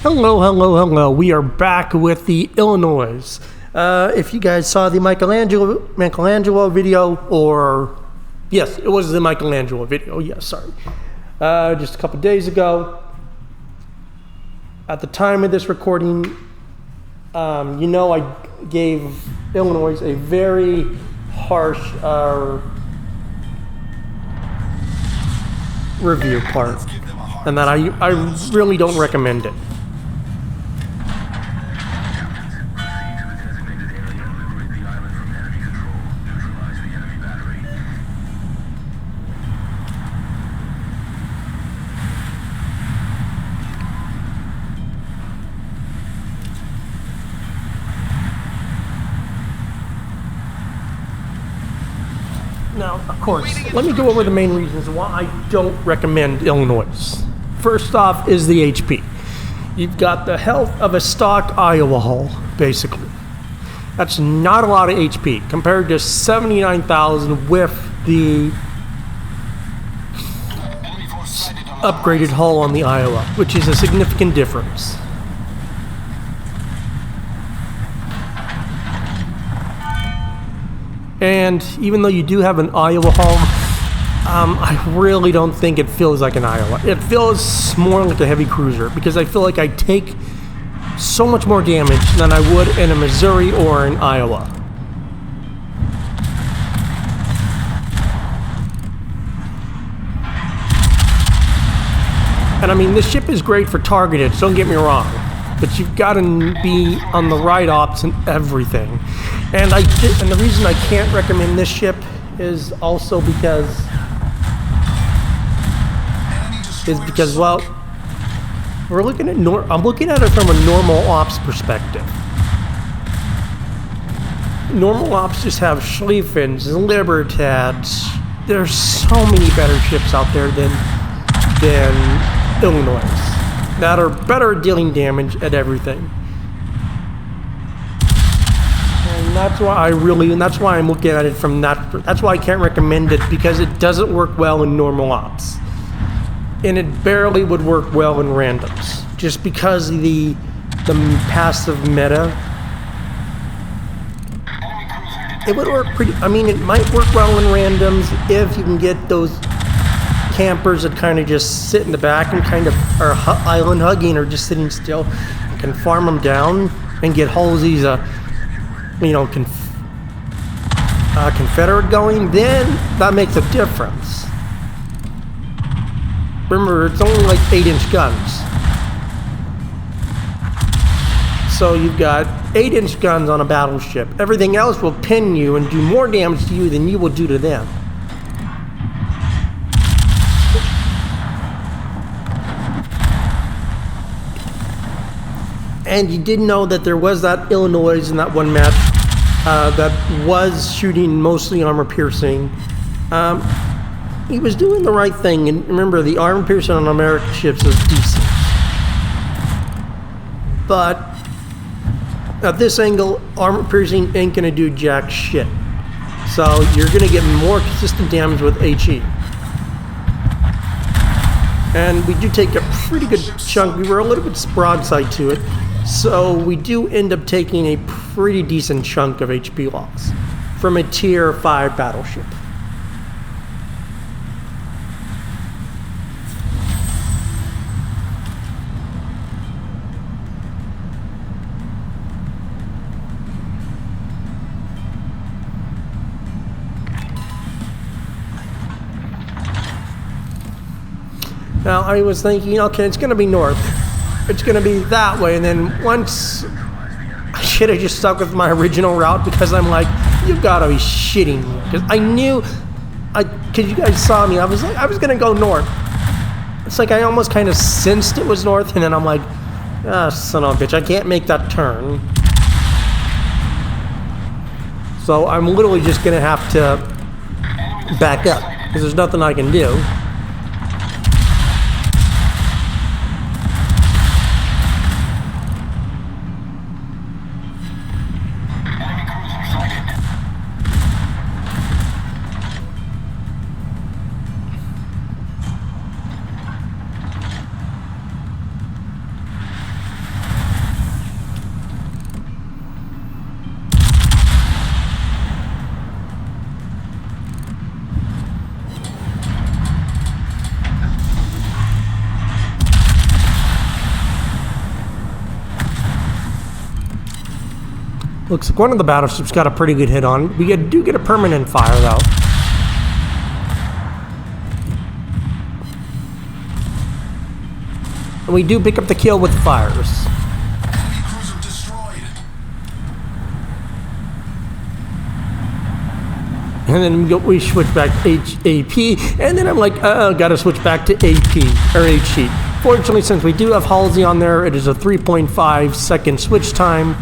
Hello, hello, hello. We are back with the Illinois. If you guys saw the Michelangelo video, or yes, it was the Michelangelo video. Yes, sorry. Just a couple days ago. At the time of this recording, I gave Illinois a very harsh review part, and that I really don't recommend it. Now, of course, let me go over the main reasons why I don't recommend Illinois. First off is the HP. You've got the health of a stock Iowa hull, basically. That's not a lot of HP compared to 79,000 with the upgraded hull on the Iowa, which is a significant difference. And even though you do have an Iowa hull, I really don't think it feels like an Iowa. It feels more like a heavy cruiser because I feel like I take so much more damage than I would in a Missouri or an Iowa. And I mean, this ship is great for targeted, so don't get me wrong, but you've got to be on the right ops and everything. And the reason I can't recommend this ship is also because well, we're looking at I'm looking at it from a normal ops perspective. Normal ops just have Schlieffens, Libertads. There's so many better ships out there than Illinois that are better at dealing damage at everything. And that's why I'm looking at it from that's why I can't recommend it, because it doesn't work well in normal ops. And it barely would work well in randoms, just because of the passive meta. It would work it might work well in randoms if you can get those campers that kind of just sit in the back and kind of are island hugging or just sitting still, can farm them down and get Halsey's Confederate going. Then that makes a difference. Remember, it's only like 8-inch guns, so you've got 8-inch guns on a battleship. Everything else will pin you and do more damage to you than you will do to them. And you did know that there was that Illinois in that one match that was shooting mostly armor piercing. He was doing the right thing, and remember, the armor piercing on American ships is decent. But at this angle, armor piercing ain't gonna do jack shit. So you're gonna get more consistent damage with HE. And we do take a pretty good chunk. We were a little bit broadside to it, so we do end up taking a pretty decent chunk of HP loss from a tier 5 battleship. Now, I was thinking, okay, it's going to be north. It's going to be that way. And then once, I should have just stuck with my original route, because I'm like, you've got to be shitting me. Because I knew, because you guys saw me, I was going to go north. It's like I almost kind of sensed it was north, and then I'm like, son of a bitch, I can't make that turn. So I'm literally just going to have to back up, because there's nothing I can do. Looks like one of the battleships got a pretty good hit on. We do get a permanent fire, though. And we do pick up the kill with fires. Enemy cruiser destroyed. And then we switch back to AP. And then I'm like, gotta switch back to AP, or HE. Fortunately, since we do have Halsey on there, it is a 3.5 second switch time.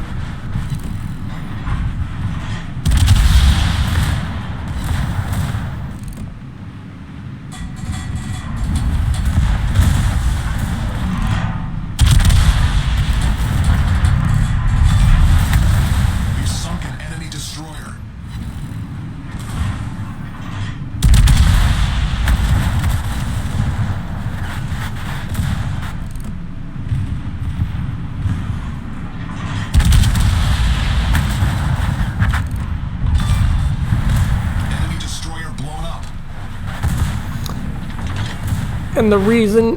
And the reason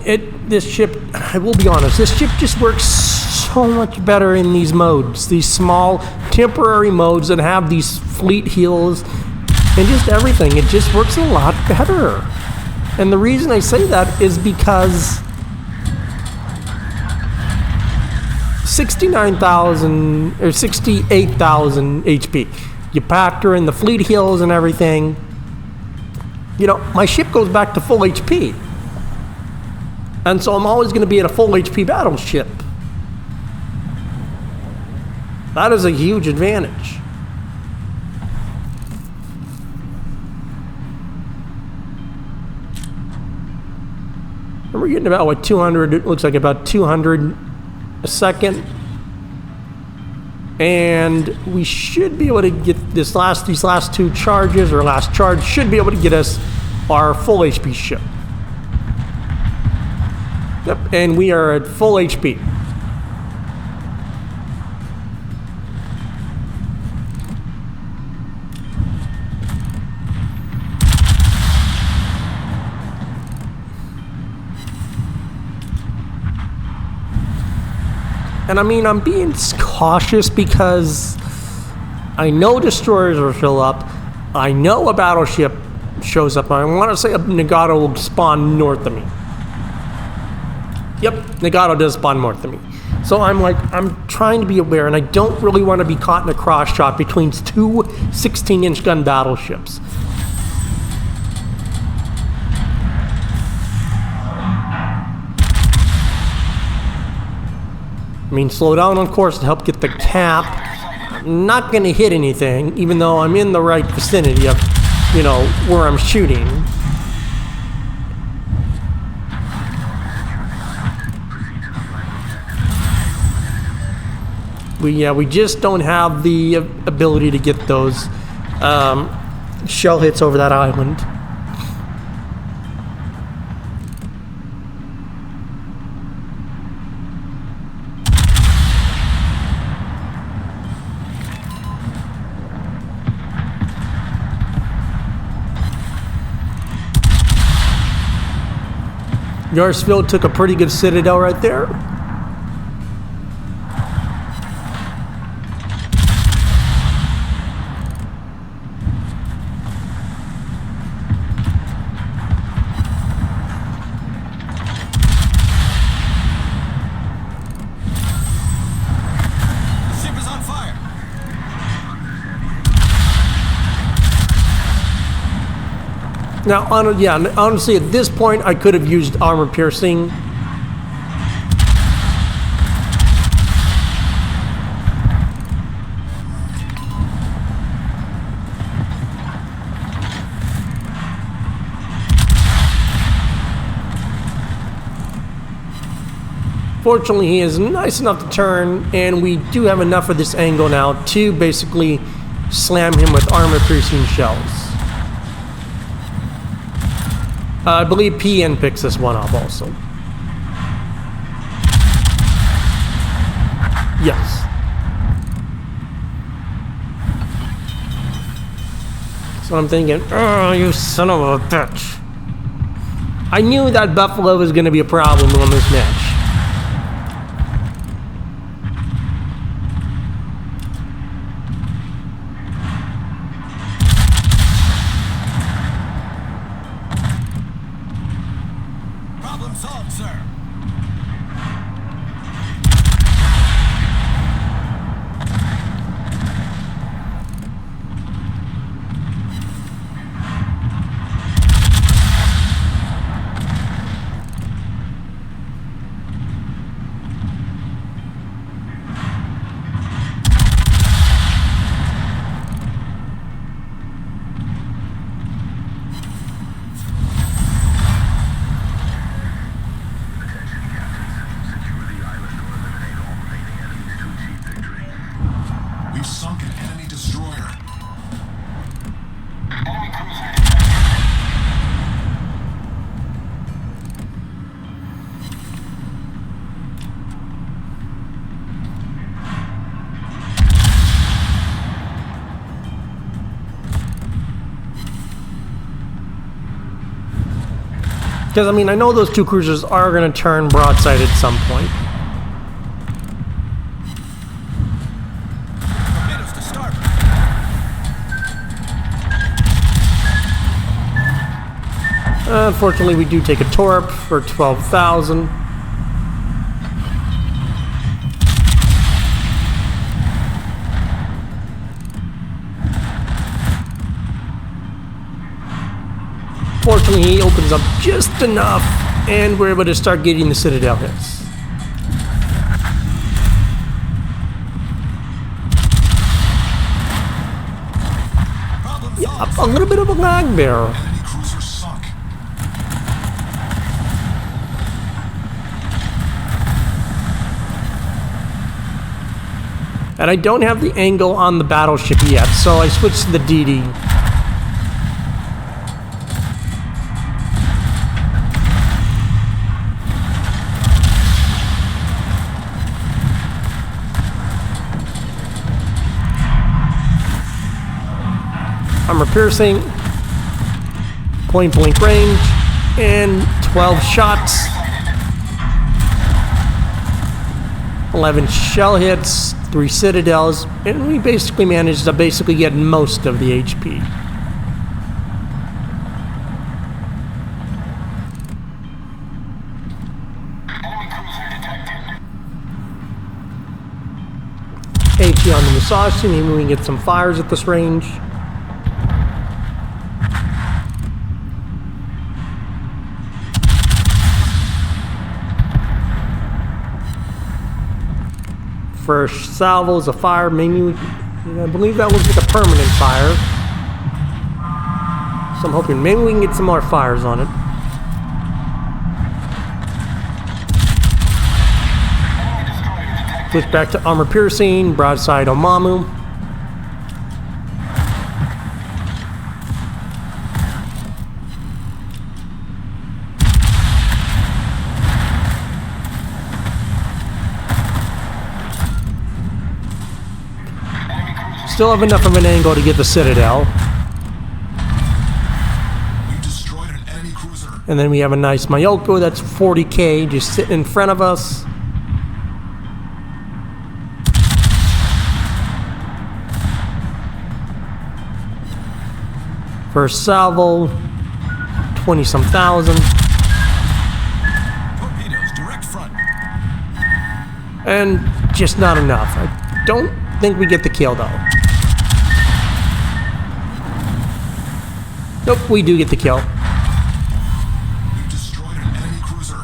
this ship, I will be honest, this ship just works so much better in these modes, these small temporary modes that have these fleet heals and just everything. It just works a lot better. And the reason I say that is because 69,000 or 68,000 HP. You factor in the fleet heals and everything. You know, my ship goes back to full HP. And so I'm always going to be at a full HP battleship. That is a huge advantage. And we're getting about, what, 200, it looks like about 200 a second. And we should be able to get these last two charges, or last charge, should be able to get us our full HP ship. Yep, and we are at full HP. And I mean, I'm being cautious because I know destroyers will fill up. I know a battleship shows up. I want to say a Nagato will spawn north of me. Yep, Nagato does spawn north of me. So I'm trying to be aware, and I don't really want to be caught in a cross shot between two 16-inch gun battleships. I mean, slow down on course to help get the cap. I'm not going to hit anything, even though I'm in the right vicinity of, you know, where I'm shooting. We just don't have the ability to get those shell hits over that island. Yarsfield took a pretty good citadel right there. Now, honestly, at this point, I could have used armor piercing. Fortunately, he is nice enough to turn, and we do have enough of this angle now to basically slam him with armor piercing shells. I believe PN picks this one up also. Yes. So I'm thinking, oh, you son of a bitch. I knew that Buffalo was going to be a problem on this match. Because, I mean, I know those two cruisers are going to turn broadside at some point. Torpedoes to starboard. Unfortunately, we do take a torp for 12,000. Fortunately, he opens up just enough, and we're able to start getting the Citadel hits. Yeah, a little bit of a lag there. Enemy cruiser sunk. And I don't have the angle on the battleship yet, so I switched to the DD. Armor piercing, point blank range, and 12 shots, 11 shell hits, 3 citadels, and we basically managed to get most of the HP. HE on the Musashi, maybe we can get some fires at this range. First salvos of fire, maybe we, I believe that was like a permanent fire. So I'm hoping maybe we can get some more fires on it. Switch back to armor piercing, broadside Omamu. Still have enough of an angle to get the Citadel. We've destroyed an enemy cruiser. And then we have a nice Mayoko that's 40k just sitting in front of us. First salvo, 20-some thousand. Torpedoes direct front. And just not enough. I don't think we get the kill though. Nope, we do get the kill. We've destroyed an enemy cruiser.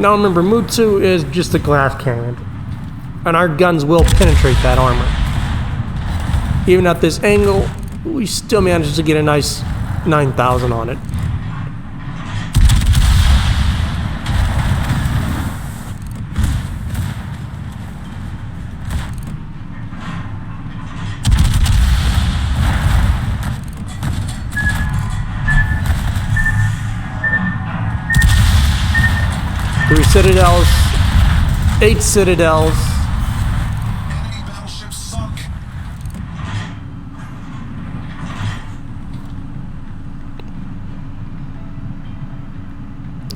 Now remember, Mutsu is just a glass cannon, and our guns will penetrate that armor. Even at this angle, we still managed to get a nice 9,000 on it. Three citadels, 8 citadels. Enemy battleship sunk.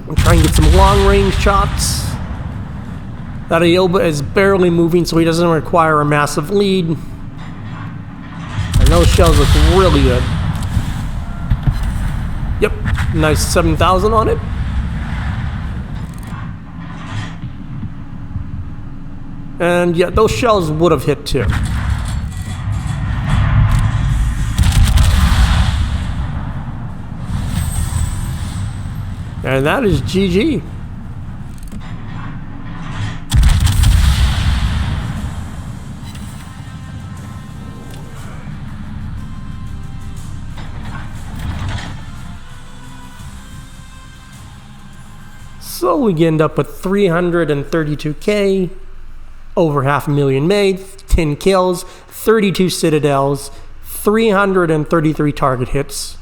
I'm trying to get some long-range shots. That Ayoba is barely moving, so he doesn't require a massive lead. And those shells look really good. Yep, nice 7,000 on it. And yeah, those shells would have hit too. And that is GG. So we end up with 332k, over 500,000 made, 10 kills, 32 citadels, 333 target hits.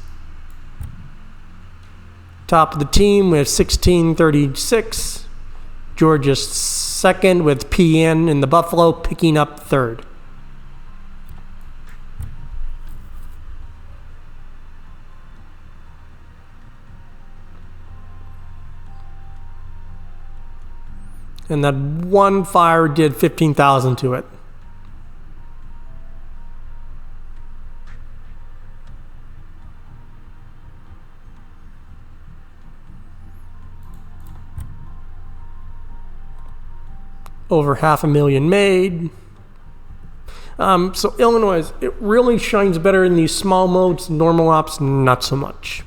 Top of the team with 1636. Georgia second with PN in the Buffalo picking up third. And that one fire did 15,000 to it. Over 500,000 made. So Illinois, it really shines better in these small modes. Normal ops, not so much.